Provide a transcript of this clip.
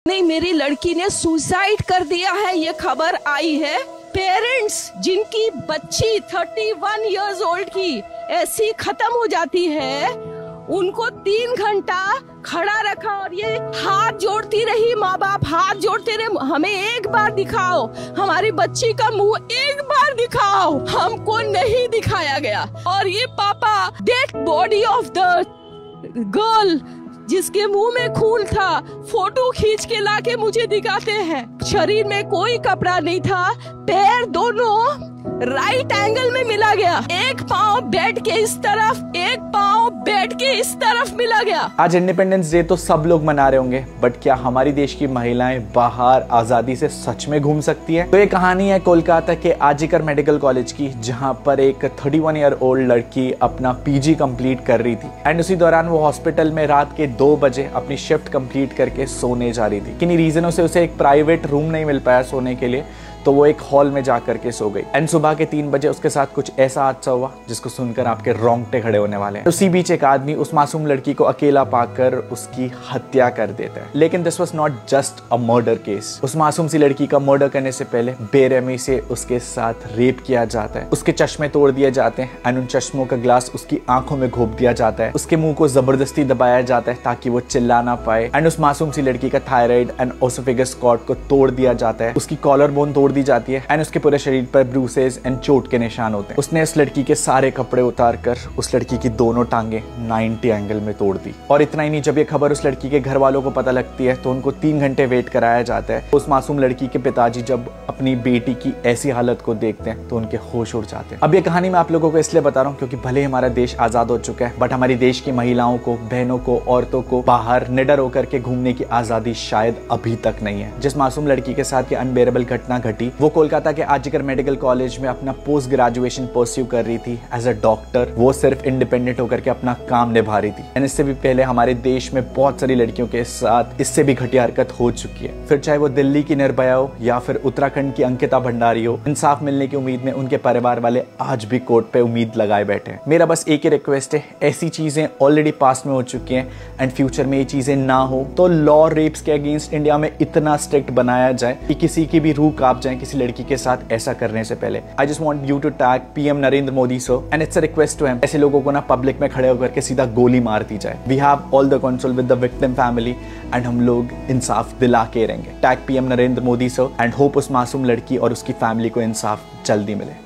नहीं, मेरी लड़की ने सुसाइड कर दिया है, ये खबर आई है। पेरेंट्स जिनकी बच्ची 31 इयर्स ओल्ड की ऐसी खत्म हो जाती है, उनको 3 घंटा खड़ा रखा और ये हाथ जोड़ती रही, माँ बाप हाथ जोड़ते रहे, हमें एक बार दिखाओ, हमारी बच्ची का मुंह एक बार दिखाओ। हमको नहीं दिखाया गया। और ये पापा dead body of the girl जिसके मुंह में खून था फोटो खींच के लाके मुझे दिखाते हैं। शरीर में कोई कपड़ा नहीं था, पैर दोनों राइट एंगल में मिला गया, एक पाँव बेड के इस तरफ, एक पाँव बेड के इस तरफ मिला गया। आज इंडिपेंडेंस डे तो सब लोग मना रहे होंगे, बट क्या हमारी देश की महिलाएं बाहर आजादी से सच में घूम सकती है? तो ये कहानी है कोलकाता के आरजीकर मेडिकल कॉलेज की, जहां पर एक 31 ईयर ओल्ड लड़की अपना पीजी कंप्लीट कर रही थी एंड उसी दौरान वो हॉस्पिटल में रात के 2 बजे अपनी शिफ्ट कंप्लीट करके सोने जा रही थी। किन्हीं रीजनों से उसे एक प्राइवेट रूम नहीं मिल पाया सोने के लिए, तो वो एक हॉल में जाकर के सो गई एंड सुबह के 3 बजे उसके साथ कुछ ऐसा हादसा हुआ जिसको सुनकर आपके रोंगटे खड़े होने वाले हैं। उसी बीच एक आदमी उस मासूम लड़की को अकेला पाकर उसकी हत्या कर देता है। लेकिन this was not just a murder case. उस मासूम सी लड़की का मर्डर करने से पहले बेरहमी से उसके साथ रेप किया जाता है, उसके चश्मे तोड़ दिए जाते हैं एंड उन चश्मों का ग्लास उसकी आंखों में घोप दिया जाता है, उसके मुंह को जबरदस्ती दबाया जाता है ताकि वो चिल्ला ना पाए एंड उस मासूम सी लड़की का थायराइड एंड ओसोफेगस कॉर्ड को तोड़ दिया जाता है, उसकी कॉलर बोन तोड़ दी जाती है एंड उसके पूरे शरीर पर ब्रूसेस एंड चोट के निशान होते हैं। उसने उस लड़की के सारे कपड़े उतारकर उस लड़की की दोनों टांगे 90 एंगल में तोड़ दी। और इतना ही नहीं, जब ये खबर उस लड़की के घर वालों को पता लगती है तो उनको 3 घंटे वेट कराया जाता है। उस मासूम लड़की के पिताजी जब अपनी बेटी की ऐसी हालत को देखते हैं तो उनके होश उड़ जाते हैं। अब ये कहानी मैं आप लोगों को इसलिए बता रहा हूँ क्योंकि भले हमारा देश आजाद हो चुका है, बट हमारी देश की महिलाओं को, बहनों को, औरतों को बाहर निडर होकर के घूमने की आजादी शायद अभी तक नहीं है। जिस मासूम लड़की के साथ ये अनबेरेबल घटना घटी, वो कोलकाता के आरजीकर मेडिकल कॉलेज में अपना पोस्ट ग्रेजुएशन परस्यू कर रही थी एज अ डॉक्टर। वो सिर्फ इंडिपेंडेंट होकर के अपना काम निभा रही थी एंड इससे भी पहले हमारे देश में बहुत सारी लड़कियों के साथ इससे भी घटिया हरकत हो चुकी है। फिर चाहे वो दिल्ली की निर्भया हो या फिर उत्तराखंड की अंकिता भंडारी हो, इंसाफ मिलने की उम्मीद में उनके परिवार वाले आज भी कोर्ट पे उम्मीद लगाए बैठे हैं। मेरा बस एक ही रिक्वेस्ट है, ऐसी चीजें ऑलरेडी पास्ट में हो चुकी हैं एंड फ्यूचर में ये चीजें ना हो तो लॉ रेप्स के अगेंस्ट इंडिया में इतना स्ट्रिक्ट बनाया जाए कि किसी की भी रूह कांप जाए किसी लड़की के साथ ऐसा करने से पहले। I just want you to tag PM Narendra Modi sir and it's a request to him, ऐसे लोगों को ना पब्लिक में खड़े होकर के सीधा गोली मार दी जाए। We have all the console with the victim family and हम लोग इंसाफ दिला के रहेंगे। Tag PM Narendra Modi sir and hope उस मासूम लड़की और उसकी फैमिली को इंसाफ जल्दी मिले।